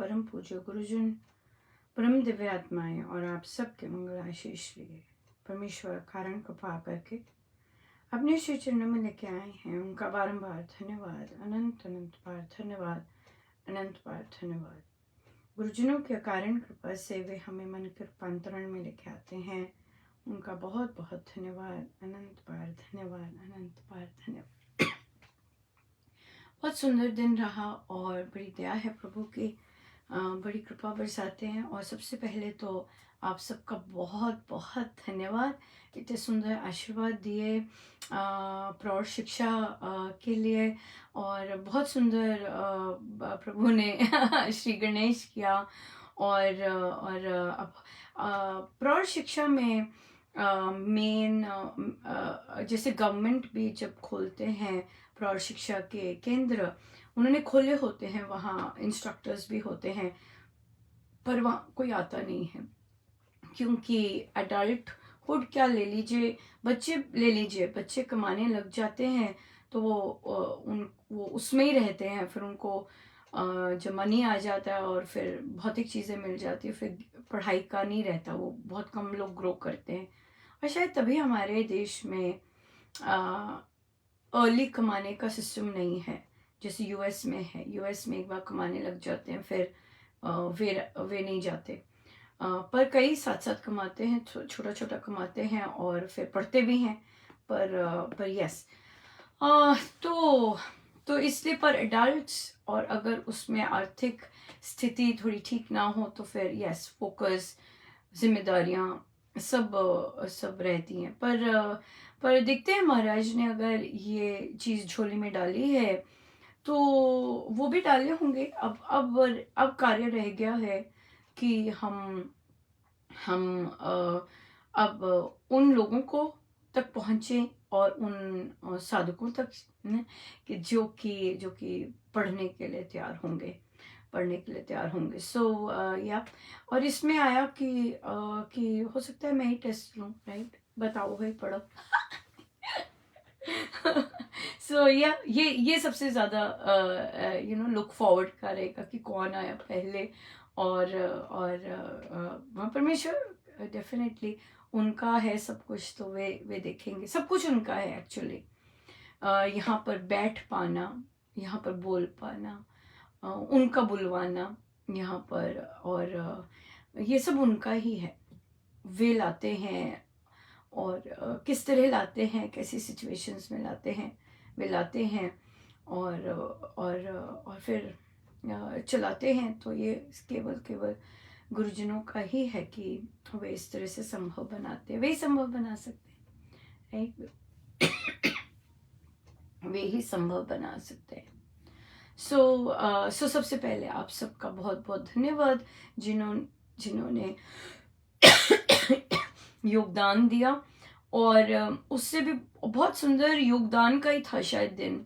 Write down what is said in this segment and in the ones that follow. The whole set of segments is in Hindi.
परम पूज्य गुरुजन, परम दिव्य आत्माएं और आप सबके मंगल आशीष लिए परमेश्वर कारण कृपा करके अपने श्री चरणों में लेके आए हैं। उनका बारंबार धन्यवाद, अनंत अनंत बार धन्यवाद, अनंत बार धन्यवाद। गुरुजनों के कारण कृपा से वे हमें मन के रूपांतरण में लेके आते हैं। उनका बहुत बहुत धन्यवाद, अनंत बार धन्यवाद, अनंत बार धन्यवाद। बहुत सुंदर दिन रहा और बड़ी दया है प्रभु की, बड़ी कृपा बरसाते हैं। और सबसे पहले तो आप सबका बहुत बहुत धन्यवाद, इतने सुंदर आशीर्वाद दिए प्रौढ़ शिक्षा के लिए। और बहुत सुंदर प्रभु ने श्री गणेश किया। और अब प्रौढ़ शिक्षा में मेन जैसे गवर्नमेंट भी जब खोलते हैं प्रौढ़ शिक्षा के केंद्र, उन्होंने खोले होते हैं, वहाँ इंस्ट्रक्टर्स भी होते हैं, पर वहाँ कोई आता नहीं है क्योंकि एडल्टहुड क्या ले लीजिए, बच्चे कमाने लग जाते हैं तो वो उसमें ही रहते हैं। फिर उनको जब मनी आ जाता है और फिर भौतिक चीज़ें मिल जाती है, फिर पढ़ाई का नहीं रहता, वो बहुत कम लोग ग्रो करते हैं। और शायद तभी हमारे देश में अर्ली कमाने का सिस्टम नहीं है जैसे यूएस में है। यूएस में एक बार कमाने लग जाते हैं, फिर वे नहीं जाते। पर कई साथ साथ कमाते हैं, छोटा छोटा कमाते हैं और फिर पढ़ते भी हैं। पर यस, तो इसलिए पर एडल्ट्स, और अगर उसमें आर्थिक स्थिति थोड़ी ठीक ना हो तो फिर यस, फोकस, जिम्मेदारियां सब रहती हैं। पर देखते हैं महाराज ने अगर ये चीज़ झोली में डाली है तो वो भी डाले होंगे। अब कार्य रह गया है कि हम अब उन लोगों को तक पहुँचे और उन साधकों तक कि जो कि पढ़ने के लिए तैयार होंगे। सो या, और इसमें आया कि हो सकता है मैं ही टेस्ट लूँ, राइट? बताओ भाई, पढ़ो। सो या ये सबसे ज़्यादा लुक फॉरवर्ड करेगा कि कौन आया पहले। और परमेश्वर डेफिनेटली उनका है सब कुछ, तो वे देखेंगे, सब कुछ उनका है एक्चुअली। यहाँ पर बैठ पाना, यहाँ पर बोल पाना, उनका बुलवाना यहाँ पर, और ये सब उनका ही है। वे लाते हैं, और किस तरह लाते हैं, कैसी सिचुएशंस में लाते हैं, वे लाते हैं और फिर चलाते हैं। तो ये केवल गुरुजनों का ही है कि वे इस तरह से संभव बनाते हैं, वे ही संभव बना सकते हैं, राइट? वे ही संभव बना सकते हैं। सो सबसे पहले आप सबका बहुत बहुत धन्यवाद जिन्होंने योगदान दिया। और उससे भी बहुत सुंदर योगदान का ही था शायद दिन,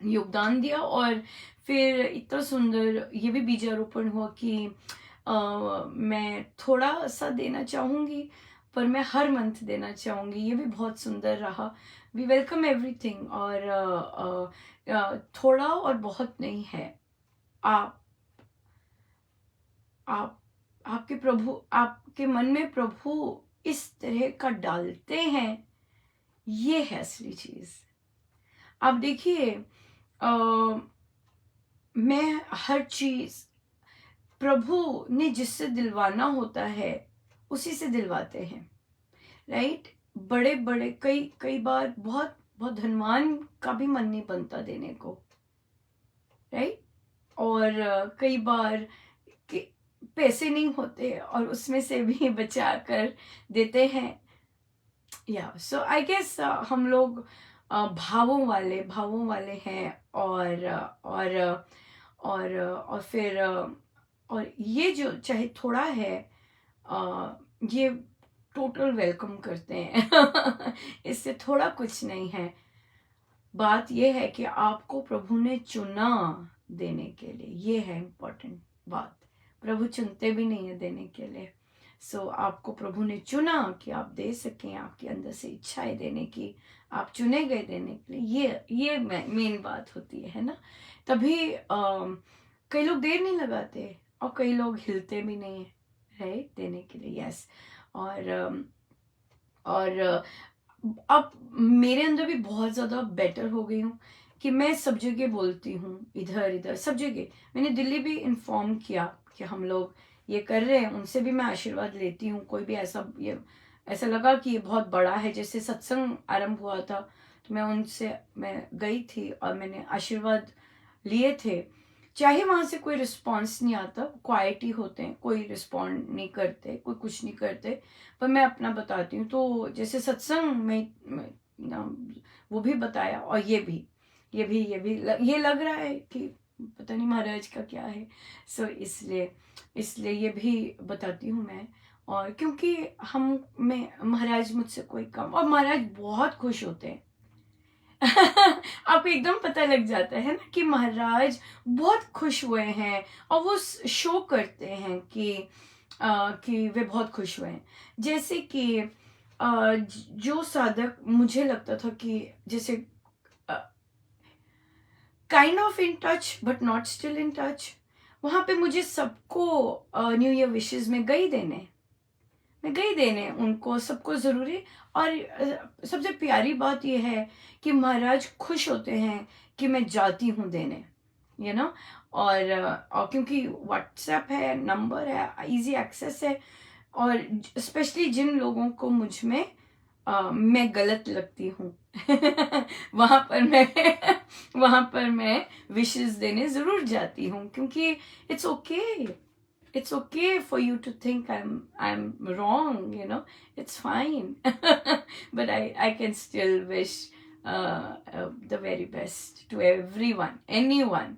योगदान दिया। और फिर इतना सुंदर ये भी बीजारोपण हुआ कि मैं थोड़ा सा देना चाहूँगी, पर मैं हर मंथ देना चाहूँगी। ये भी बहुत सुंदर रहा। We welcome everything. और थोड़ा और बहुत नहीं है, आपके मन में प्रभु इस तरह का डालते हैं, ये है असली चीज। आप देखिए, मैं हर चीज प्रभु ने जिससे दिलवाना होता है उसी से दिलवाते हैं, राइट? बड़े कई बार बहुत बहुत धनवान का भी मन नहीं बनता देने को, राइट? और कई बार पैसे नहीं होते और उसमें से भी बचा कर देते हैं। या सो आई गेस हम लोग भावों वाले हैं। और फिर और ये जो चाहे थोड़ा है, ये टोटल वेलकम करते हैं। इससे थोड़ा कुछ नहीं है। बात ये है कि आपको प्रभु ने चुना देने के लिए, ये है इम्पोर्टेंट बात। प्रभु चुनते भी नहीं है देने के लिए। सो आपको प्रभु ने चुना कि आप दे सकें, आपके अंदर से इच्छा है देने की, आप चुने गए देने के लिए। ये मेन बात होती है ना? तभी कई लोग देर नहीं लगाते और कई लोग हिलते भी नहीं है राइट देने के लिए। यस। और और अब मेरे अंदर भी बहुत ज़्यादा बेटर हो गई हूँ कि मैं सब जगह बोलती हूँ, इधर इधर सब जगह। मैंने दिल्ली भी इन्फॉर्म किया कि हम लोग ये कर रहे हैं, उनसे भी मैं आशीर्वाद लेती हूँ। कोई भी ऐसा लगा कि ये बहुत बड़ा है, जैसे सत्संग आरंभ हुआ था तो मैं गई थी और मैंने आशीर्वाद लिए थे। चाहे वहां से कोई रिस्पॉन्स नहीं आता, क्वाइट ही होते हैं, कोई रिस्पॉन्ड नहीं करते, कोई कुछ नहीं करते, पर मैं अपना बताती हूँ। तो जैसे सत्संग में वो भी बताया, और ये लग रहा है कि पता नहीं महाराज का क्या है। सो इसलिए ये भी बताती हूँ मैं। और क्योंकि मैं महाराज मुझसे कोई कम, और महाराज बहुत खुश होते हैं। आपको एकदम पता लग जाता है ना कि महाराज बहुत खुश हुए हैं, और वो शो करते हैं कि वे बहुत खुश हुए हैं। जैसे कि जो साधक मुझे लगता था कि जैसे kind of in touch but not still in touch, वहां पे मुझे सबको न्यू ईयर विशेस में गई देने उनको सबको जरूरी। और सबसे प्यारी बात यह है कि महाराज खुश होते हैं कि मैं जाती हूँ देने, you know। और क्योंकि व्हाट्सएप है, नंबर है, इजी एक्सेस है, और स्पेशली जिन लोगों को मुझ में मैं गलत लगती हूँ वहां पर मैं वहां पर मैं विशेस देने जरूर जाती हूँ, क्योंकि it's okay, it's okay for you to think I'm wrong, it's fine but I can still wish the very best to everyone, anyone।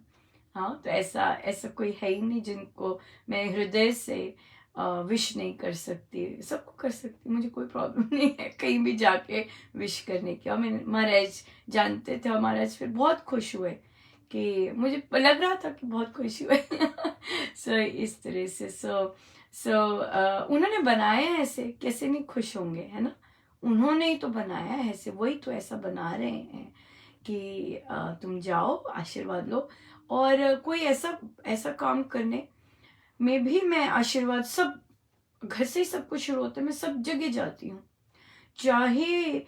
हाँ, तो ऐसा कोई है ही नहीं जिनको मैं हृदय से विश नहीं कर सकती। सबको कर सकती, मुझे कोई प्रॉब्लम नहीं है कहीं भी जाके विश करने की। और मैंने महाराज जानते थे, और महाराज फिर बहुत खुश हुए कि मुझे लग रहा था कि बहुत खुश हुए सो इस तरह से सो उन्होंने बनाया ऐसे, कैसे नहीं खुश होंगे, है ना। उन्होंने ही तो बनाया है ऐसे, वही तो ऐसा बना रहे हैं कि तुम जाओ आशीर्वाद लो। और कोई ऐसा काम करने में भी मैं आशीर्वाद, सब घर से ही सब कुछ शुरू होता है, मैं सब जगह जाती हूँ, चाहे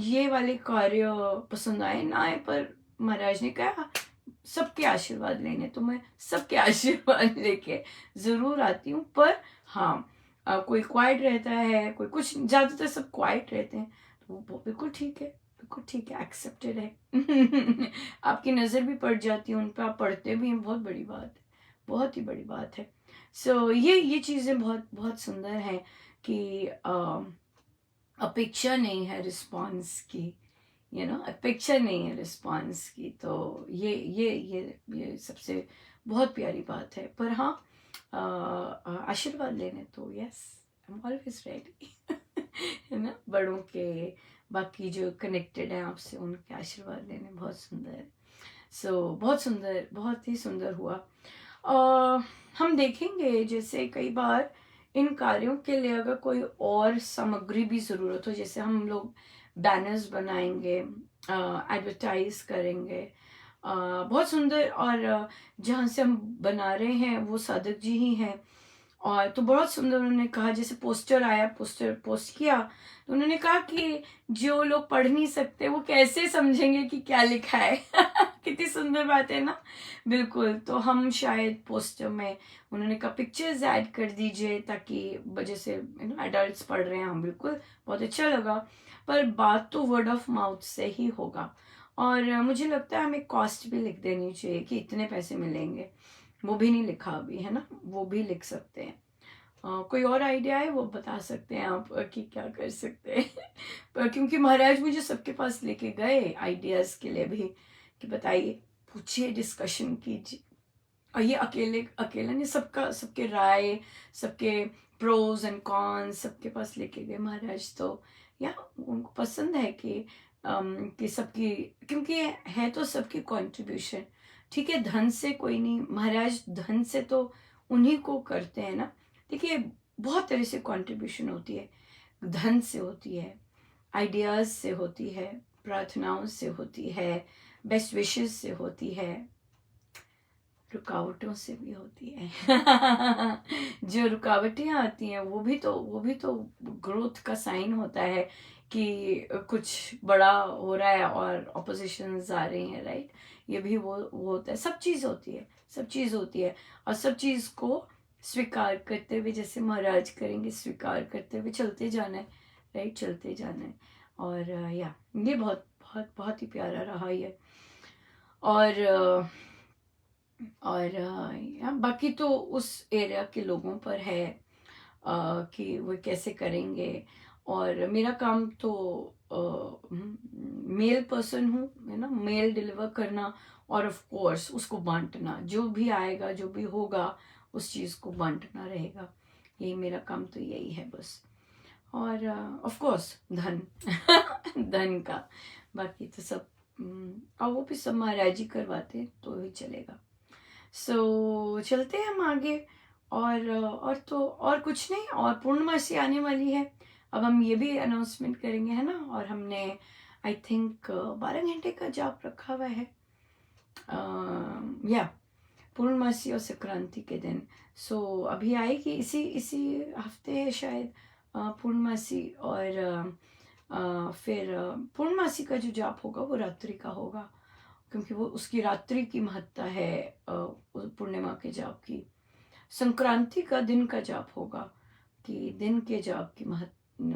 ये वाले कार्य पसंद आए ना आए, पर महाराज ने कहा सबके आशीर्वाद लेने, तो मैं सबके आशीर्वाद लेके जरूर आती हूँ। पर हाँ, कोई क्वाइट रहता है, कोई कुछ, ज्यादातर सब क्वाइट रहते हैं, तो वो बिल्कुल ठीक है, बिल्कुल ठीक है, एक्सेप्टेड है आपकी नजर भी पड़ जाती है उन पर, आप पढ़ते भी हैं, बहुत बड़ी बात है, बहुत ही बड़ी बात है। सो ये चीजें बहुत बहुत सुंदर हैं कि अपेक्षा नहीं है रिस्पॉन्स की, अपेक्षा नहीं है रिस्पॉन्स की। तो ये सबसे बहुत प्यारी बात है। पर हाँ, आशीर्वाद लेने तो yes, I am always ready है ना, बड़ों के, बाकी जो कनेक्टेड हैं आपसे, उनके आशीर्वाद लेने बहुत सुंदर है। सो बहुत सुंदर, बहुत ही सुंदर हुआ। हम देखेंगे जैसे कई बार इन कार्यों के लिए अगर कोई और सामग्री भी ज़रूरत हो, जैसे हम लोग बैनर्स बनाएंगे, एडवर्टाइज करेंगे, बहुत सुंदर। और जहाँ से हम बना रहे हैं वो साधक जी ही हैं, और तो बहुत सुंदर उन्होंने कहा, जैसे पोस्टर आया, पोस्टर पोस्ट किया, तो उन्होंने कहा कि जो लोग पढ़ नहीं सकते वो कैसे समझेंगे कि क्या लिखा है कितनी सुंदर बात है ना। बिल्कुल, तो हम शायद पोस्टर में, उन्होंने कहा पिक्चर्स ऐड कर दीजिए, ताकि जैसे एडल्ट्स पढ़ रहे हैं हम, बिल्कुल बहुत अच्छा लगा। पर बात तो वर्ड ऑफ माउथ से ही होगा, और मुझे लगता है हमें कॉस्ट भी लिख देनी चाहिए कि इतने पैसे मिलेंगे, वो भी नहीं लिखा अभी, है ना, वो भी लिख सकते हैं। कोई और आइडिया है वो बता सकते हैं आप कि क्या कर सकते हैं पर क्योंकि महाराज मुझे सबके पास लेके गए आइडियाज के लिए भी, कि बताइए, पूछिए, डिस्कशन कीजिए। और ये अकेला नहीं, सबके राय, सबके प्रोज एंड कॉन्स सबके पास लेके गए महाराज। तो या उनको पसंद है कि सबकी, क्योंकि है तो सबकी कंट्रीब्यूशन, ठीक है, धन से कोई नहीं, महाराज धन से तो उन्हीं को करते हैं ना। देखिए, बहुत तरह से कंट्रीब्यूशन होती है, धन से होती है, आइडियाज से होती है, प्रार्थनाओं से होती है, बेस्ट विशेस से होती है, रुकावटों से भी होती है। जो रुकावटें आती हैं वो भी तो ग्रोथ का साइन होता है कि कुछ बड़ा हो रहा है और ऑपोजिशंस आ रही हैं, राइट। ये भी वो होता है, सब चीज़ होती है, सब चीज़ होती है। और सब चीज़ को स्वीकार करते हुए, जैसे महाराज करेंगे, स्वीकार करते हुए चलते जाना है, राइट, चलते जाना है। और या ये बहुत बहुत बहुत ही प्यारा रहा ये। और या बाकी तो उस एरिया के लोगों पर है कि वो कैसे करेंगे। और मेरा काम तो मेल पर्सन हूँ, है ना, मेल डिलीवर करना और ऑफ कोर्स उसको बांटना, जो भी आएगा जो भी होगा उस चीज़ को बांटना रहेगा। यही मेरा काम तो यही है बस। और ऑफ कोर्स धन धन का, बाकी तो सब और वो भी सब महाराज जी करवाते तो ही चलेगा। सो चलते हैं हम आगे। और तो और कुछ नहीं। और पूर्णमासी आने वाली है, अब हम ये भी अनाउंसमेंट करेंगे, है ना। और हमने आई थिंक 12 घंटे का जाप रखा हुआ है या पूर्णमासी और संक्रांति के दिन। सो अभी आएगी इसी इसी हफ्ते है शायद पूर्णमासी। और फिर पूर्णमासी का जो जाप होगा वो रात्रि का होगा, क्योंकि वो उसकी रात्रि की महत्ता है पूर्णिमा के जाप की। संक्रांति का दिन का जाप होगा कि दिन के जाप की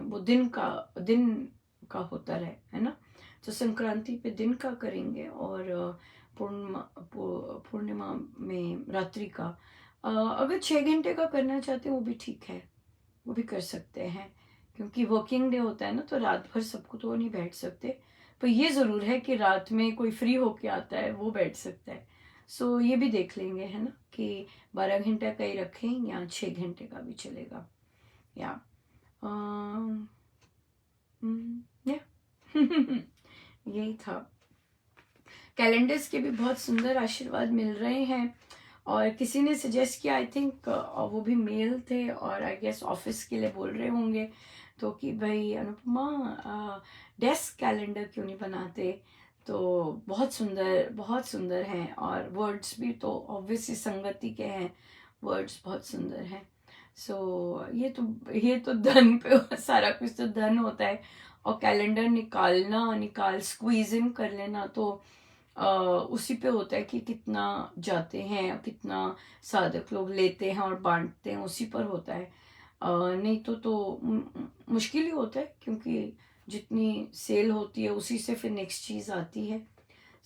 वो दिन का होता रहे, है ना। तो संक्रांति पे दिन का करेंगे और पूर्णिमा में रात्रि का। अगर 6 घंटे का करना चाहते हैं वो भी ठीक है, वो भी कर सकते हैं, क्योंकि वर्किंग डे होता है ना, तो रात भर सबको तो नहीं बैठ सकते। पर ये ज़रूर है कि रात में कोई फ्री होके आता है वो बैठ सकता है। सो ये भी देख लेंगे, है ना, कि 12 घंटे का ही रखें या 6 घंटे का भी चलेगा। या यही था। कैलेंडर्स के भी बहुत सुंदर आशीर्वाद मिल रहे हैं। और किसी ने सजेस्ट किया, आई थिंक वो भी मेल थे और आई गेस ऑफिस के लिए बोल रहे होंगे, तो कि भाई अनुपमा डेस्क कैलेंडर क्यों नहीं बनाते। तो बहुत सुंदर हैं और वर्ड्स भी तो ऑब्वियसली संगति के हैं, वर्ड्स बहुत सुंदर हैं। सो ये तो धन पे सारा कुछ तो धन होता है। और कैलेंडर निकाल स्क्वीज इन कर लेना तो उसी पे होता है कि कितना जाते हैं, कितना साधक लोग लेते हैं और बांटते हैं, उसी पर होता है। नहीं तो मुश्किल ही होता है, क्योंकि जितनी सेल होती है उसी से फिर नेक्स्ट चीज़ आती है।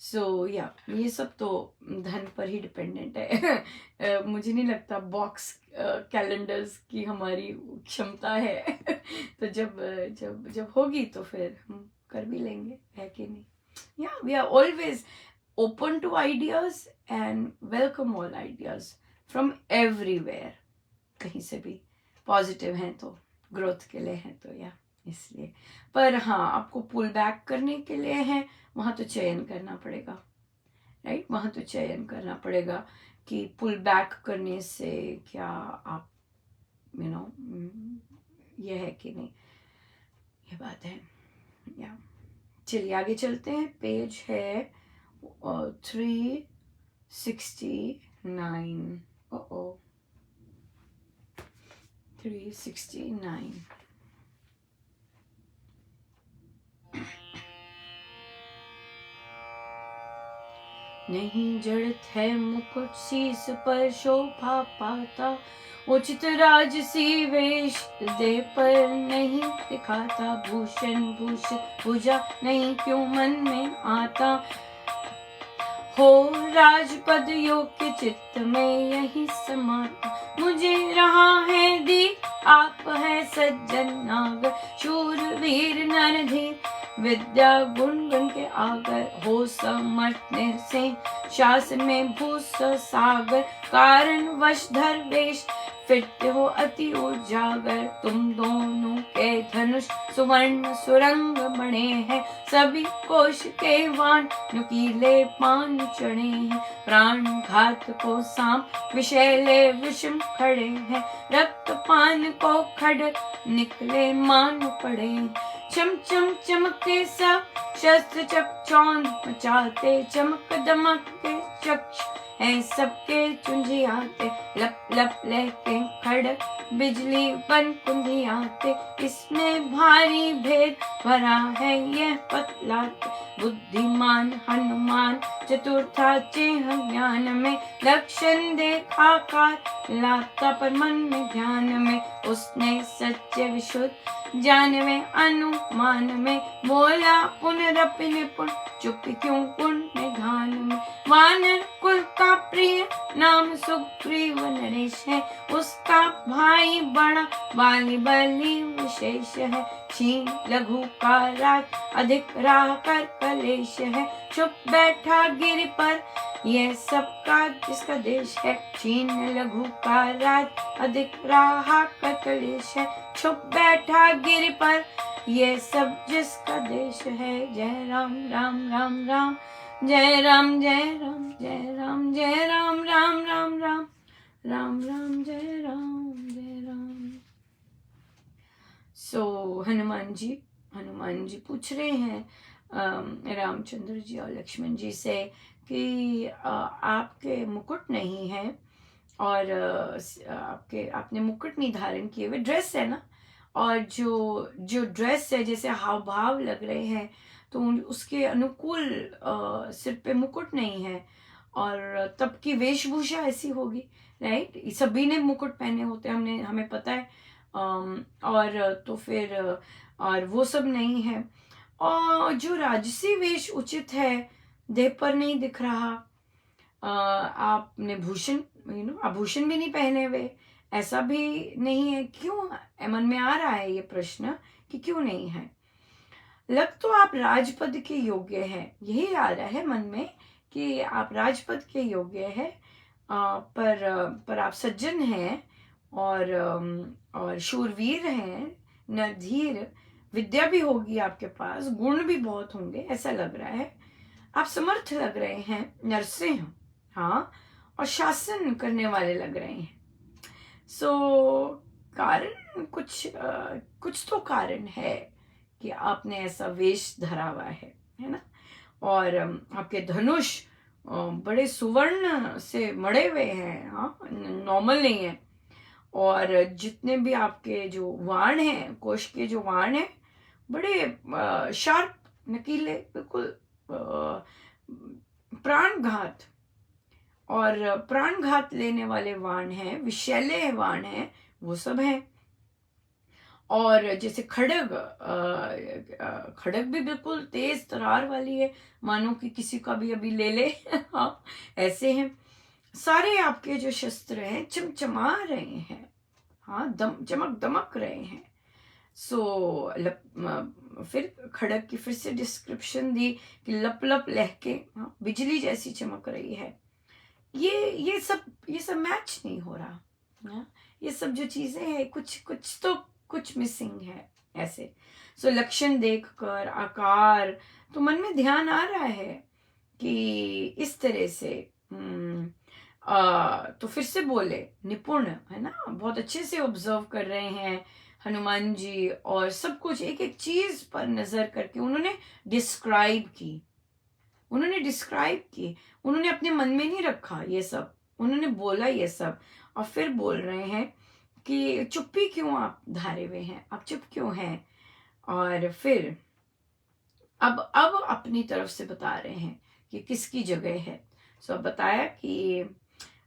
सो या ये सब तो धन पर ही डिपेंडेंट है। मुझे नहीं लगता बॉक्स कैलेंडर्स की हमारी क्षमता है। तो जब होगी तो फिर हम कर भी लेंगे, है कि नहीं। Yeah, we are always open to ideas and welcome all ideas from everywhere. कहीं से भी पॉजिटिव हैं तो ग्रोथ के लिए हैं तो या इसलिए। पर हाँ, आपको पुल बैक करने के लिए है, वहाँ तो चयन करना पड़ेगा, राइट। वहाँ तो चयन करना पड़ेगा कि पुल बैक करने से क्या आप ये है कि नहीं, ये बात है। या चलिए आगे चलते हैं। पेज है 369। 369। नहीं जड़त है मुकुट शीस पर शोभा पाता, उचित राजसी वेश दे पर नहीं दिखाता, भूषण भुजा नहीं क्यों मन में आता, हो राजपद योग्य चित्त में यही समाता, मुझे रहा है दी आप है सज्जन नागर, शूरवीर नरधीर विद्या गुण के आगर, हो समर्थने से शासन में भूस सागर, कारण वश धर्वेश फिरते हो अति उजागर, तुम दोनों के धनुष सुवर्ण सुरंग बने हैं, सभी कोश के वाण नुकीले पान चढ़े हैं, प्राण घात को सांप विषैले विषम खड़े हैं, रक्त पान को खड़क निकले मान पड़े, चम चम चमके सब शस्त्र चकचौंध मचाते, चमक दमक के चक्ष हैं सबके चुंझियाते, लप लप लहके खड़क बिजली बन कुंधियाते, इसमें भारी भेद भरा है यह पतलाते, बुद्धिमान हनुमान चतुर्था चेह ज्ञान में, लक्षण देखा कार लाता पर मन में ध्यान में, उसने सच्चे विशुद्ध जानवे अनुमान में, बोला पुनरपि निपुण चुप क्यों पुण्य गान में, वानर कुल का प्रिय नाम सुग्रीव नरेश है, उसका भाई बड़ा बाली बलि विशेष है, छीन लघु का राज अधिक राह कर कलेश है, चुप बैठा गिरि पर यह सबका जिसका देश है, छीन लघु का राज अधिक राह कर कलेश है, चुप बैठा गिरि पर ये सब जिसका देश है। जय राम राम राम राम, जय राम जय राम जय राम जय राम राम राम राम राम राम जय राम जय राम। सो हनुमान जी पूछ रहे हैं रामचंद्र जी और लक्ष्मण जी से कि आपके मुकुट नहीं है और आपने मुकुट नहीं धारण किए हुए, ड्रेस है ना, और जो ड्रेस है जैसे हाव भाव लग रहे हैं तो उसके अनुकूल सिर पे मुकुट नहीं है, और तब की वेशभूषा ऐसी होगी, राइट। सभी ने मुकुट पहने होते हैं, हमें पता है, और तो फिर और वो सब नहीं है, और जो राजसी वेश उचित है देह पर नहीं दिख रहा, आपने आभूषण भी नहीं पहने हुए, ऐसा भी नहीं है, क्यों मन में आ रहा है ये प्रश्न कि क्यों नहीं है। लग तो आप राजपद के योग्य हैं, यही आ रहा है मन में कि आप राजपद के योग्य हैं, पर आप सज्जन हैं और शूरवीर हैं, नरधीर, विद्या भी होगी आपके पास, गुण भी बहुत होंगे, ऐसा लग रहा है। आप समर्थ लग रहे हैं, नरसिंह, हाँ, और शासन करने वाले लग रहे हैं। कारण कुछ तो कारण है कि आपने ऐसा वेश धरा हुआ है ना, और आपके धनुष बड़े सुवर्ण से मड़े हुए हैं, हाँ, नॉर्मल नहीं है, और जितने भी आपके जो वाण हैं, कोश के जो वाण हैं, बड़े शार्प, नकीले, बिल्कुल प्राणघात लेने वाले वाण हैं, विषैले वाण हैं, वो सब हैं। और जैसे खड़ग भी बिल्कुल तेज तरार वाली है, मानो कि किसी का भी अभी ले ले हाँ, ऐसे हैं। सारे आपके जो शस्त्र हैं चमचमा रहे हैं, हाँ, चमक दमक रहे हैं। फिर खड़ग की फिर से डिस्क्रिप्शन दी कि लप लप लहके, हाँ, बिजली जैसी चमक रही है। ये सब मैच नहीं हो रहा, हाँ? ये सब जो चीजें हैं, कुछ मिसिंग है ऐसे। लक्षण देखकर, आकार, तो मन में ध्यान आ रहा है कि इस तरह से तो फिर से बोले, निपुण है ना, बहुत अच्छे से ऑब्जर्व कर रहे हैं हनुमान जी, और सब कुछ एक एक चीज पर नजर करके उन्होंने डिस्क्राइब की, उन्होंने अपने मन में नहीं रखा ये सब, उन्होंने बोला ये सब, और फिर बोल रहे हैं कि चुप्पी क्यों आप धारे हुए हैं, आप चुप क्यों हैं। और फिर अब अपनी तरफ से बता रहे हैं कि किसकी जगह है। अब बताया कि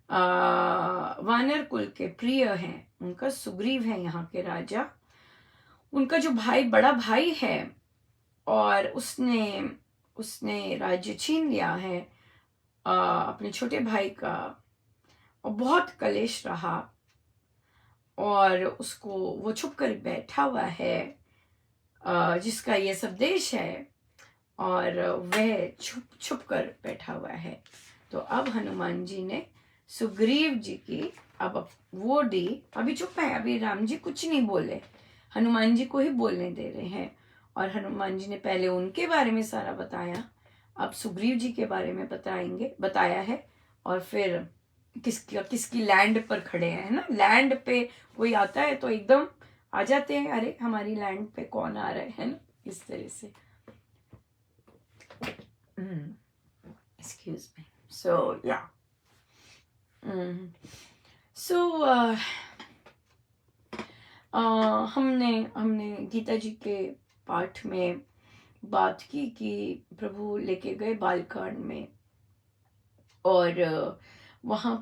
वानर कुल के प्रिय हैं, उनका सुग्रीव है यहाँ के राजा, उनका जो बड़ा भाई है, और उसने राज्य छीन लिया है अपने छोटे भाई का, और बहुत कलेश रहा, और उसको वो छुप कर बैठा हुआ है, जिसका ये सब देश है, और वह छुप कर बैठा हुआ है। तो अब हनुमान जी ने सुग्रीव जी की अब वो दी, अभी चुप है, अभी राम जी कुछ नहीं बोले, हनुमान जी को ही बोलने दे रहे हैं, और हनुमान जी ने पहले उनके बारे में सारा बताया, अब सुग्रीव जी के बारे में बताया है, और फिर किसकी लैंड पर खड़े हैं ना, लैंड पे कोई आता है तो एकदम आ जाते हैं, अरे हमारी लैंड पे कौन आ रहा है ना, इस तरह से। Excuse me. So yeah, सो हमने हमने गीता जी के पाठ में बात की कि प्रभु लेके गए बालकांड में, और वहाँ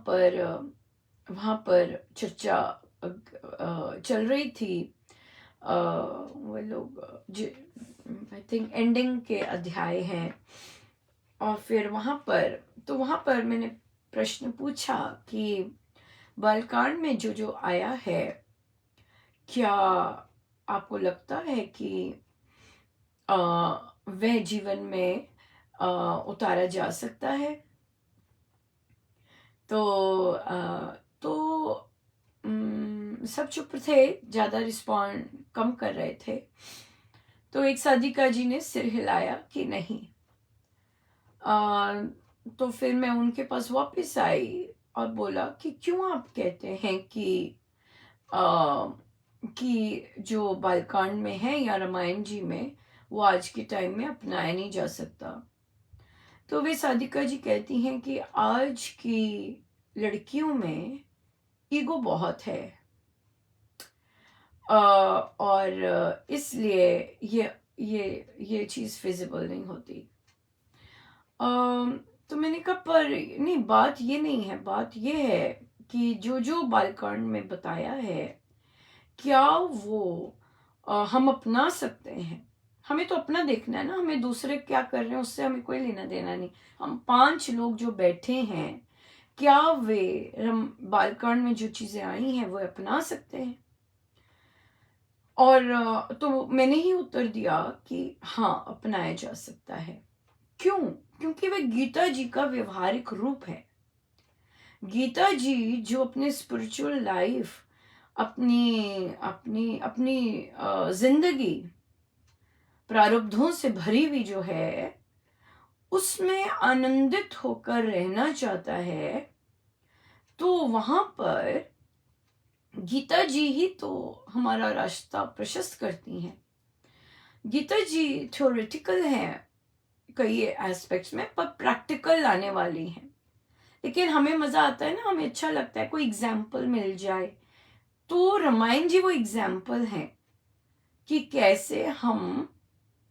पर चर्चा चल रही थी। वो लोग आई थिंक एंडिंग के अध्याय हैं, और फिर वहाँ पर मैंने प्रश्न पूछा कि बालकांड में जो जो आया है, क्या आपको लगता है कि वह जीवन में उतारा जा सकता है? तो सब चुप थे, ज़्यादा रिस्पॉन्ड कम कर रहे थे। तो एक साधिका जी ने सिर हिलाया कि नहीं। तो फिर मैं उनके पास वापस आई और बोला कि क्यों आप कहते हैं कि जो बालकांड में है या रामायण जी में वो आज के टाइम में अपनाया नहीं जा सकता? तो वे साधिका जी कहती हैं कि आज की लड़कियों में ईगो बहुत है, और इसलिए ये चीज़ फिजिबल नहीं होती। तो मैंने कहा पर नहीं, बात ये नहीं है, बात ये है कि जो जो बालकांड में बताया है, क्या वो हम अपना सकते हैं? हमें तो अपना देखना है ना, हमें दूसरे क्या कर रहे हैं उससे हमें कोई लेना देना नहीं। हम 5 लोग जो बैठे हैं, क्या वे बालकांड में जो चीजें आई हैं वो अपना सकते हैं? और तो मैंने ही उत्तर दिया कि हाँ, अपनाया जा सकता है। क्यों? क्योंकि वह गीता जी का व्यवहारिक रूप है। गीता जी जो अपने स्पिरिचुअल लाइफ, अपनी अपनी अपनी जिंदगी प्रारब्धों से भरी हुई जो है, उसमें आनंदित होकर रहना चाहता है, तो वहां पर गीता जी ही तो हमारा रास्ता प्रशस्त करती हैं। गीता जी थ्योरेटिकल है कई एस्पेक्ट्स में, पर प्रैक्टिकल लाने वाली हैं। लेकिन हमें मजा आता है ना, हमें अच्छा लगता है कोई एग्जाम्पल मिल जाए, तो रामायण जी वो एग्जाम्पल है कि कैसे हम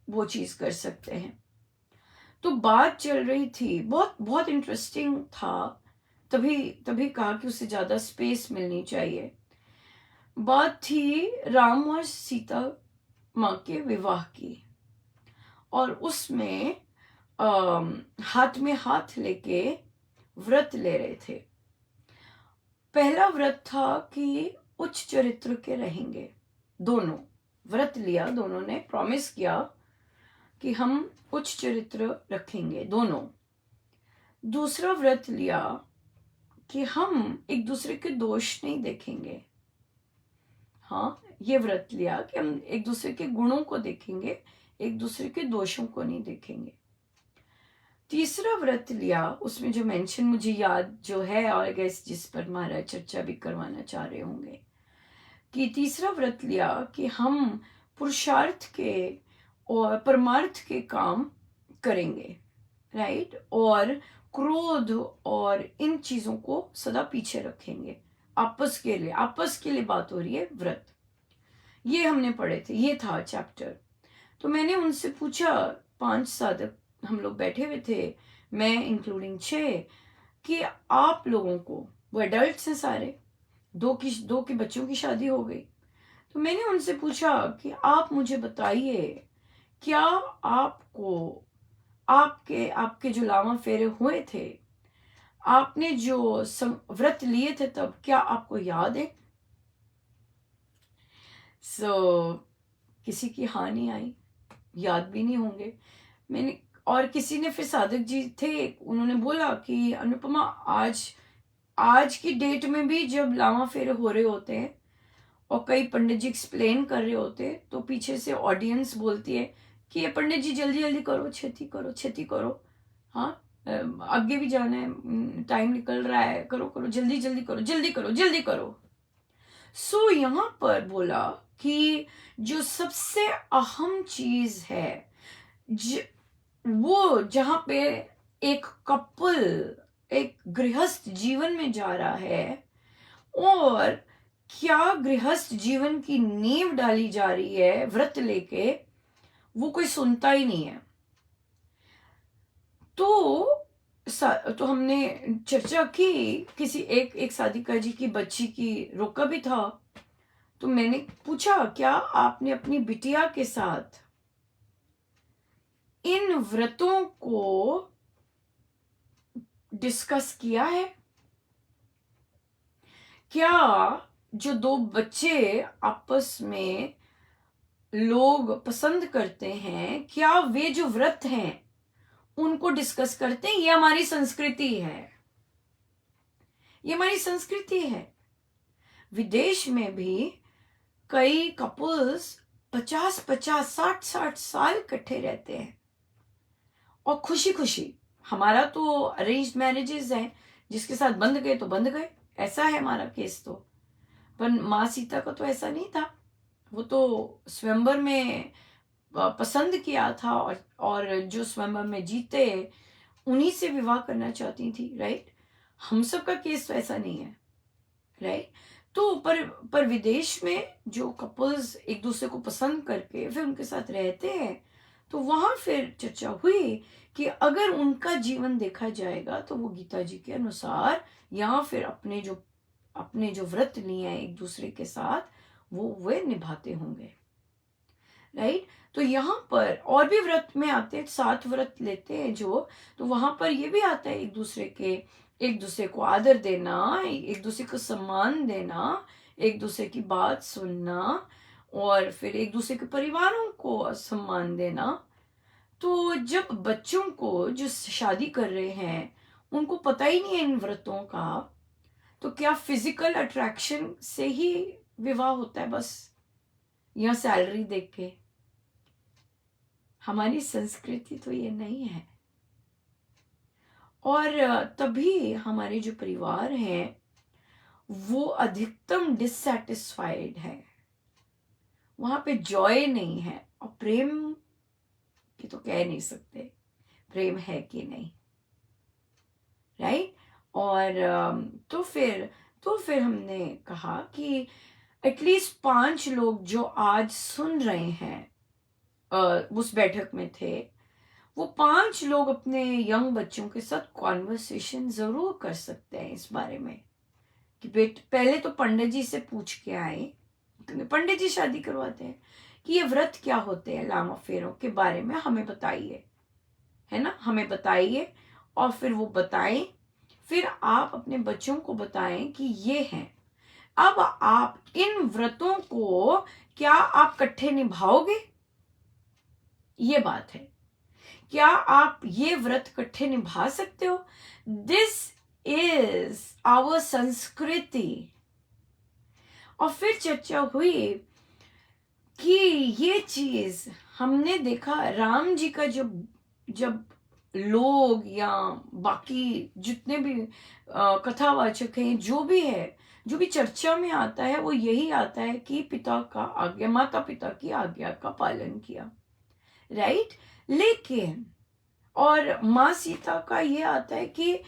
वो चीज कर सकते हैं। तो बात चल रही थी, बहुत बहुत इंटरेस्टिंग था। तभी तभी कहा कि उसे ज्यादा स्पेस मिलनी चाहिए। बात थी राम और सीता माँ के विवाह की, और उसमें हाथ में हाथ लेके व्रत ले रहे थे। पहला व्रत था कि उच्च चरित्र के रहेंगे। दोनों व्रत लिया, दोनों ने प्रॉमिस किया कि हम उच्च चरित्र रखेंगे दोनों। दूसरा व्रत लिया कि हम एक दूसरे के दोष नहीं देखेंगे। हाँ, ये व्रत लिया कि हम एक दूसरे के गुणों को देखेंगे, एक दूसरे के दोषों को नहीं देखेंगे। तीसरा व्रत लिया, उसमें जो मेंशन मुझे याद जो है, और गैस जिस पर महाराज चर्चा भी करवाना चाह रहे होंगे, कि तीसरा व्रत लिया कि हम पुरुषार्थ के और परमार्थ के काम करेंगे, राइट, और क्रोध और इन चीजों को सदा पीछे रखेंगे। आपस के लिए बात हो रही है, व्रत। ये हमने पढ़े थे, ये था चैप्टर। तो मैंने उनसे पूछा, 5 साधक हम लोग बैठे हुए थे, मैं इंक्लूडिंग 6, कि आप लोगों को, वो एडल्ट्स हैं सारे, दो के बच्चों की शादी हो गई। तो मैंने उनसे पूछा कि आप मुझे बताइए, क्या आपको आपके जो लावा फेरे हुए थे, आपने जो व्रत लिए थे, तब क्या आपको याद है? किसी की हाँ नहीं आई, याद भी नहीं होंगे। मैंने, और किसी ने, फिर साधक जी थे, उन्होंने बोला कि अनुपमा, आज की डेट में भी जब लावा फेरे हो रहे होते हैं और कई पंडित जी एक्सप्लेन कर रहे होते हैं, तो पीछे से ऑडियंस बोलती है कि ये पंडित जी जल्दी जल्दी करो, छेती करो, हाँ, आगे भी जाना है, टाइम निकल रहा है, करो करो, जल्दी जल्दी करो, जल्दी करो। सो यहाँ पर बोला कि जो सबसे अहम चीज है, वो जहां पे एक कपल एक गृहस्थ जीवन में जा रहा है और क्या गृहस्थ जीवन की नींव डाली जा रही है व्रत लेके, वो कोई सुनता ही नहीं है। तो हमने चर्चा की, किसी एक साधिका जी की बच्ची की रोका भी था, तो मैंने पूछा क्या आपने अपनी बिटिया के साथ इन व्रतों को डिस्कस किया है? क्या जो दो बच्चे आपस में लोग पसंद करते हैं, क्या वे जो व्रत हैं उनको डिस्कस करते हैं? ये हमारी संस्कृति है, ये हमारी संस्कृति है। विदेश में भी कई कपल्स 50-50, 60-60 साल इकट्ठे रहते हैं और खुशी खुशी। हमारा तो अरेंज्ड मैरिजेस हैं, जिसके साथ बंध गए तो बंध गए, ऐसा है हमारा केस। तो पर माँ सीता का तो ऐसा नहीं था, वो तो स्वयंवर में पसंद किया था और जो स्वयंवर में जीते उन्हीं से विवाह करना चाहती थी, राइट। हम सब का केस तो ऐसा नहीं है, राइट। तो पर विदेश में जो कपल्स एक दूसरे को पसंद करके फिर उनके साथ रहते हैं, तो वहां फिर चर्चा हुई कि अगर उनका जीवन देखा जाएगा तो वो गीता जी के अनुसार या फिर अपने जो व्रत लिए हैं एक दूसरे के साथ वे निभाते होंगे, राइट। तो यहाँ पर और भी व्रत में आते हैं, 7 व्रत लेते हैं जो, तो वहां पर ये भी आता है एक दूसरे को आदर देना, एक दूसरे को सम्मान देना, एक दूसरे की बात सुनना और फिर एक दूसरे के परिवारों को सम्मान देना। तो जब बच्चों को जो शादी कर रहे हैं उनको पता ही नहीं है इन व्रतों का, तो क्या फिजिकल अट्रैक्शन से ही विवाह होता है बस, या सैलरी देख के? हमारी संस्कृति तो ये नहीं है। और तभी हमारे जो परिवार हैं वो अधिकतम डिससैटिस्फाइड है, वहां पे जॉय नहीं है। और प्रेम की तो कह नहीं सकते प्रेम है कि नहीं, राइट। और तो फिर हमने कहा कि एटलीस्ट 5 लोग जो आज सुन रहे हैं, उस बैठक में थे, वो 5 लोग अपने यंग बच्चों के साथ कॉन्वर्सेशन जरूर कर सकते हैं इस बारे में कि पहले तो पंडित जी से पूछ के आए, क्योंकि पंडित जी शादी करवाते हैं, कि ये व्रत क्या होते हैं, लामा फेरों के बारे में हमें बताइए, है ना, हमें बताइए। और फिर वो बताएं, फिर आप अपने बच्चों को बताएं कि ये हैं। अब आप इन व्रतों को क्या आप इकट्ठे निभाओगे, ये बात है। क्या आप ये व्रत इकट्ठे निभा सकते हो? दिस इज आवर संस्कृति। और फिर चर्चा हुई कि ये चीज हमने देखा, राम जी का जब लोग या बाकी जितने भी कथावाचक हैं, जो भी चर्चा में आता है, वो यही आता है कि माता पिता की आज्ञा का पालन किया, राइट। लेकिन और माँ सीता का ये आता है कि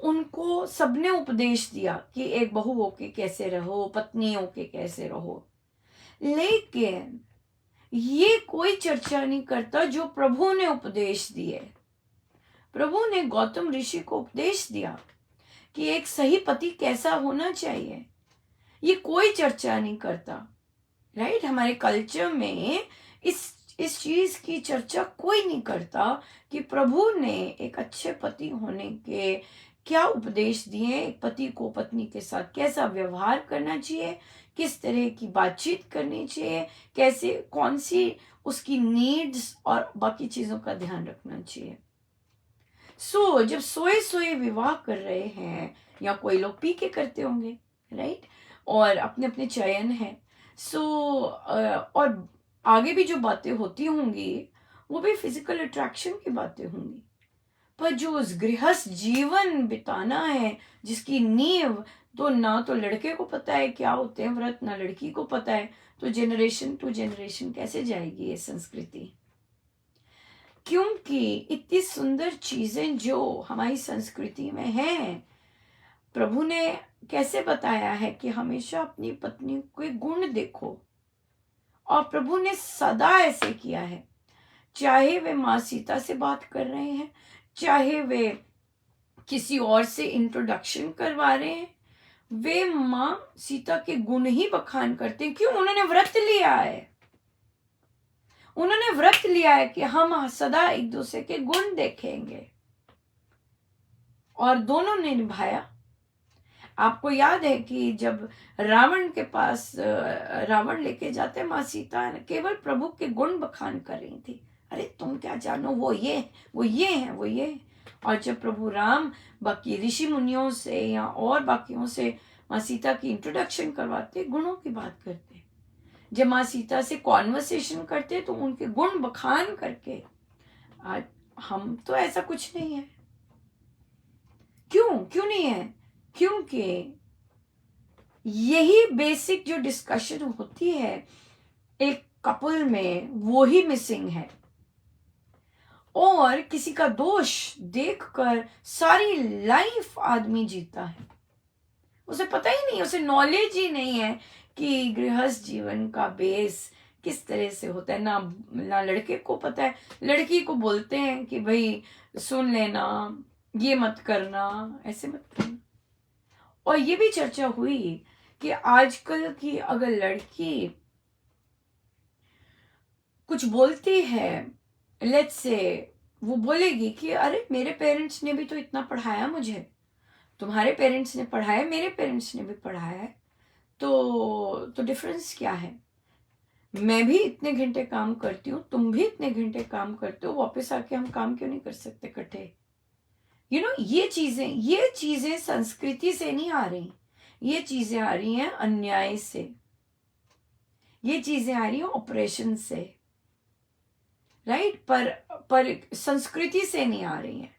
उनको सबने उपदेश दिया कि एक बहू होके कैसे रहो, पत्नी होके कैसे रहो, लेकिन ये कोई चर्चा नहीं करता जो प्रभु ने उपदेश दिए। प्रभु ने गौतम ऋषि को उपदेश दिया कि एक सही पति कैसा होना चाहिए, ये कोई चर्चा नहीं करता, राइट। हमारे कल्चर में इस चीज की चर्चा कोई नहीं करता कि प्रभु ने एक अच्छे पति होने के क्या उपदेश दिए, एक पति को पत्नी के साथ कैसा व्यवहार करना चाहिए, किस तरह की बातचीत करनी चाहिए, कैसे कौन सी उसकी नीड्स और बाकी चीजों का ध्यान रखना चाहिए। जब सोए विवाह कर रहे हैं, या कोई लोग पी के करते होंगे, राइट, और अपने अपने चयन है। और आगे भी जो बातें होती होंगी वो भी फिजिकल अट्रैक्शन की बातें होंगी, पर जो उस गृहस्थ जीवन बिताना है, जिसकी नींव तो ना तो लड़के को पता है क्या होते हैं व्रत, ना लड़की को पता है, तो जनरेशन टू जनरेशन कैसे जाएगी ये संस्कृति। क्योंकि इतनी सुंदर चीजें जो हमारी संस्कृति में हैं, प्रभु ने कैसे बताया है कि हमेशा अपनी पत्नी के गुण देखो, और प्रभु ने सदा ऐसे किया है। चाहे वे माँ सीता से बात कर रहे हैं, चाहे वे किसी और से इंट्रोडक्शन करवा रहे हैं, वे माँ सीता के गुण ही बखान करते हैं। क्यों? उन्होंने व्रत लिया है। उन्होंने व्रत लिया है कि हम सदा एक दूसरे के गुण देखेंगे, और दोनों ने निभाया। आपको याद है कि जब रावण के पास रावण लेके जाते, माँ सीता केवल प्रभु के गुण बखान कर रही थी। अरे तुम क्या जानो, वो ये है, वो ये है। और जब प्रभु राम बाकी ऋषि मुनियों से या और बाकियों से माँ सीता की इंट्रोडक्शन करवाते, गुणों की बात करते। जब माँ सीता से कॉन्वर्सेशन करते तो उनके गुण बखान करके। आज हम तो ऐसा कुछ नहीं है। क्यों नहीं है? क्योंकि यही बेसिक जो डिस्कशन होती है एक कपल में, वो ही मिसिंग है। और किसी का दोष देखकर सारी लाइफ आदमी जीता है। उसे पता ही नहीं, उसे नॉलेज ही नहीं है कि गृहस्थ जीवन का बेस किस तरह से होता है। ना लड़के को पता है। लड़की को बोलते हैं कि भाई सुन लेना, ये मत करना, ऐसे मत करना। और ये भी चर्चा हुई कि आजकल की अगर लड़की कुछ बोलती है, लेट्स से वो बोलेगी कि अरे मेरे पेरेंट्स ने भी तो इतना पढ़ाया मुझे, तुम्हारे पेरेंट्स ने पढ़ाया, मेरे पेरेंट्स ने भी पढ़ाया है, तो डिफरेंस क्या है? मैं भी इतने घंटे काम करती हूँ, तुम भी इतने घंटे काम करते हो, वापस आके हम काम क्यों नहीं कर सकते इकट्ठे? ये चीजें संस्कृति से नहीं आ रही, ये चीजें आ रही हैं अन्याय से, ये चीजें आ रही हैं ऑपरेशन से, राइट? पर संस्कृति से नहीं आ रही हैं,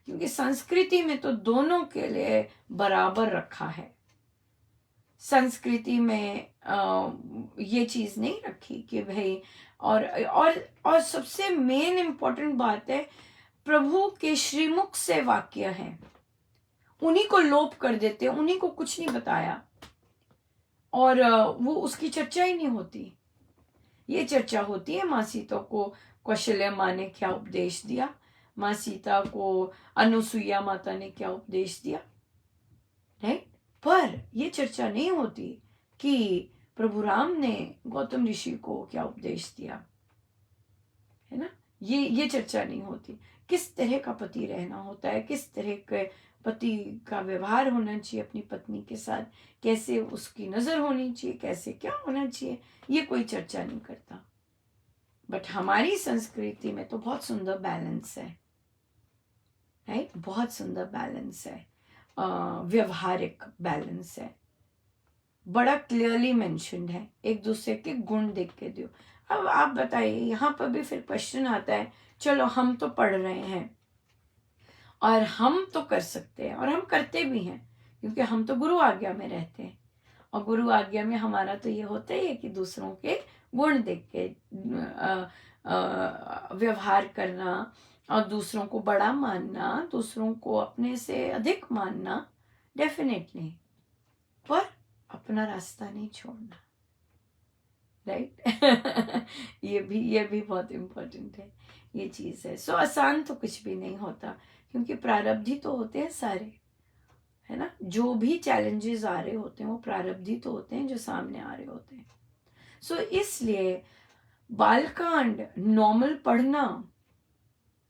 क्योंकि संस्कृति में तो दोनों के लिए बराबर रखा है। संस्कृति में ये चीज नहीं रखी कि भाई, और सबसे मेन इंपॉर्टेंट बात है, प्रभु के श्रीमुख से वाक्य हैं, उन्हीं को लोप कर देते हैं, उन्हीं को कुछ नहीं बताया, और वो उसकी चर्चा ही नहीं होती। ये चर्चा होती है माँ सीता को कौशल्या माँ ने क्या उपदेश दिया, माँ सीता को अनुसुईया माता ने क्या उपदेश दिया, राइट? पर ये चर्चा नहीं होती कि प्रभु राम ने गौतम ऋषि को क्या उपदेश दिया, है ना? ये चर्चा नहीं होती। किस तरह का पति रहना होता है, किस तरह के पति का व्यवहार होना चाहिए अपनी पत्नी के साथ, कैसे उसकी नजर होनी चाहिए, कैसे क्या होना चाहिए, ये कोई चर्चा नहीं करता। बट हमारी संस्कृति में तो बहुत सुंदर बैलेंस है, राइट? बहुत सुंदर बैलेंस है, व्यवहारिक बैलेंस है, बड़ा क्लियरली मेंशन्ड है, एक दूसरे के गुण देख के दो। अब आप बताइए, यहाँ पर भी फिर क्वेश्चन आता है, चलो हम तो पढ़ रहे हैं और हम तो कर सकते हैं, और हम करते भी हैं, क्योंकि हम तो गुरु आज्ञा में रहते हैं, और गुरु आज्ञा में हमारा तो ये होता ही है कि दूसरों के गुण देख के व्यवहार करना, और दूसरों को बड़ा मानना, दूसरों को अपने से अधिक मानना, डेफिनेटली, पर अपना रास्ता नहीं छोड़ना, राइट? ये भी बहुत इम्पोर्टेंट है, ये चीज है। सो आसान तो कुछ भी नहीं होता, क्योंकि प्रारब्धी तो होते हैं सारे, है ना? जो भी चैलेंजेस आ रहे होते हैं वो प्रारब्धी तो होते हैं जो सामने आ रहे होते हैं। सो इसलिए बालकांड नॉर्मल पढ़ना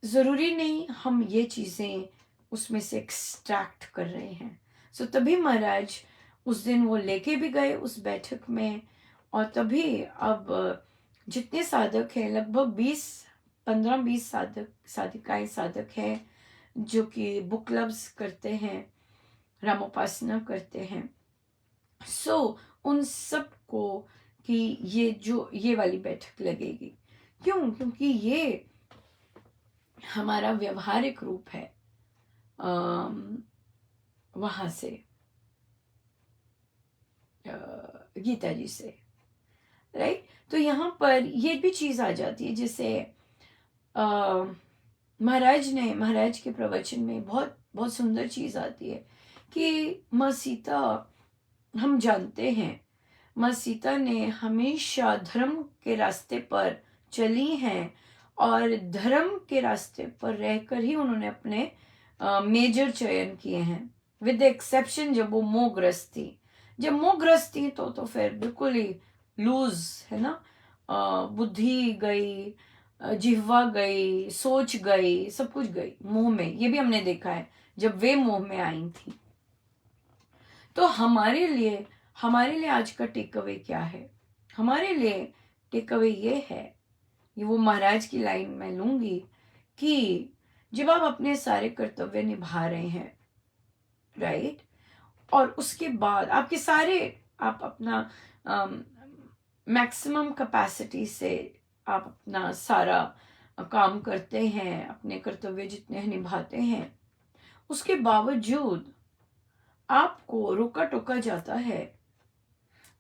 जरूरी नहीं हम ये चीजें उसमें से एक्सट्रैक्ट कर रहे हैं। सो तभी महाराज उस दिन वो लेके भी गए उस बैठक में, और तभी अब जितने साधक हैं, लगभग 15-20 साधिकाएं साधक हैं जो कि बुक क्लब्स करते हैं, रामोपासना करते हैं। सो उन सब को कि ये वाली बैठक लगेगी। क्यों? क्योंकि ये हमारा व्यवहारिक रूप है वहां से, गीता जी से, राइट? तो यहाँ पर ये भी चीज आ जाती है, जैसे महाराज के प्रवचन में बहुत बहुत सुंदर चीज आती है कि माँ सीता, हम जानते हैं माँ सीता ने हमेशा धर्म के रास्ते पर चली हैं और धर्म के रास्ते पर रहकर ही उन्होंने अपने मेजर चयन किए हैं, विद द एक्सेप्शन जब वो मोहग्रस्त थी। जब मोहग्रस्त थी तो फिर बिल्कुल ही लूज है ना, बुद्धि गई, जिह्वा गई, सोच गई, सब कुछ गई मोह में। ये भी हमने देखा है जब वे मोह में आई थी। तो हमारे लिए आज का टेक अवे क्या है? हमारे लिए टेक अवे ये है, ये वो महाराज की लाइन मैं लूंगी कि जब आप अपने सारे कर्तव्य निभा रहे हैं, राइट, और उसके बाद आपके सारे, आप अपना मैक्सिमम कैपेसिटी से आप अपना सारा काम करते हैं, अपने कर्तव्य जितने निभाते हैं, उसके बावजूद आपको रोका टोका जाता है,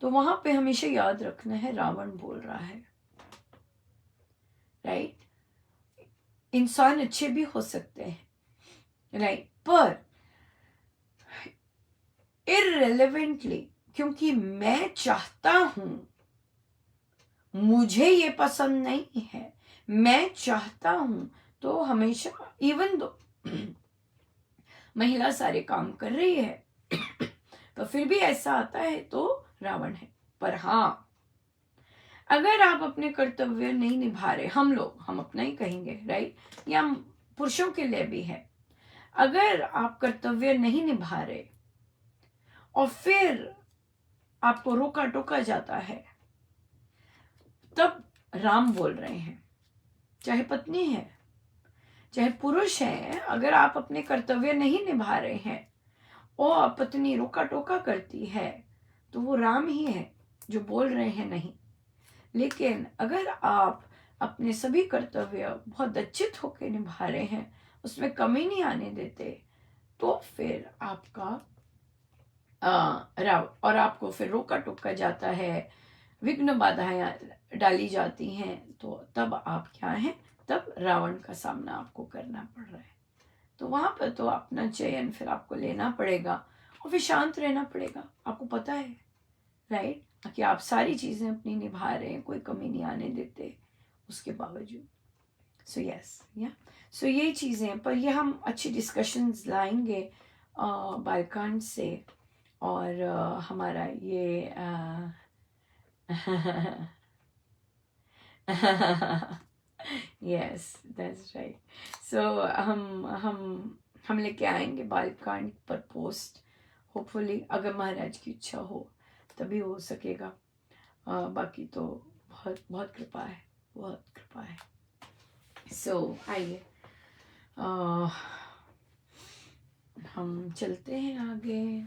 तो वहां पे हमेशा याद रखना है रावण बोल रहा है, राइट। इंसान अच्छे भी हो सकते हैं, राइट, पर इररिलेवेंटली, क्योंकि मैं चाहता हूं, मुझे ये पसंद नहीं है, मैं चाहता हूं, तो हमेशा इवन दो महिला सारे काम कर रही है तो फिर भी ऐसा आता है तो रावण है। पर हाँ, अगर आप अपने कर्तव्य नहीं निभा रहे, हम अपना ही कहेंगे, राइट, या पुरुषों के लिए भी है, अगर आप कर्तव्य नहीं निभा रहे और फिर आपको रोका टोका जाता है, तब राम बोल रहे हैं, चाहे पत्नी है चाहे पुरुष है, अगर आप अपने कर्तव्य नहीं निभा रहे हैं और पत्नी रोका टोका करती है, तो वो राम ही है जो बोल रहे हैं नहीं। लेकिन अगर आप अपने सभी कर्तव्य बहुत अच्छे होकर निभा रहे हैं, उसमें कमी नहीं आने देते, तो फिर आपका राव, और आपको फिर रोका टोका जाता है, विघ्न बाधाएं डाली जाती हैं, तो तब आप क्या हैं, तब रावण का सामना आपको करना पड़ रहा है। तो वहां पर तो अपना चयन फिर आपको लेना पड़ेगा और फिर शांत रहना पड़ेगा। आपको पता है, राइट, कि आप सारी चीजें अपनी निभा रहे हैं, कोई कमी नहीं आने देते उसके बावजूद। सो यस, या सो ये चीजें, पर ये हम अच्छी डिस्कशंस लाएंगे बालकांड से, और हमारा ये यस, दैट्स राइट। सो हम लेके आएंगे बालकांड पर पोस्ट, होपफुली, अगर महाराज की इच्छा हो तभी हो सकेगा। बाकी तो बहुत बहुत कृपा है, बहुत कृपा है। सो आइए हम चलते हैं आगे।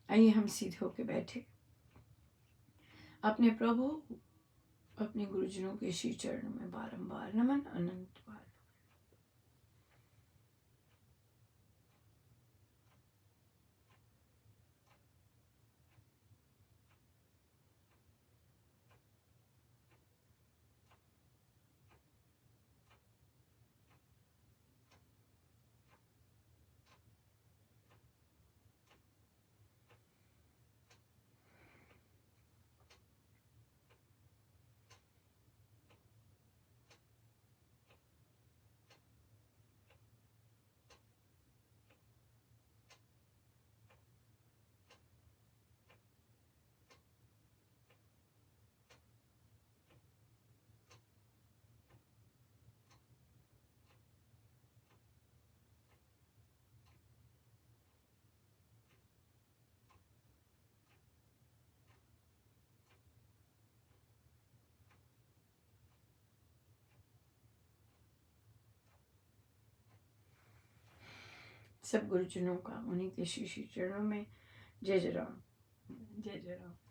आइए हम सीधे होके बैठे, अपने प्रभु, अपने गुरुजनों के श्री चरणों में बारंबार नमन, अनंत बार। सब गुरुजनों का उन्हीं के श्री श्री चरणों में जय जय राम, जय जय राम।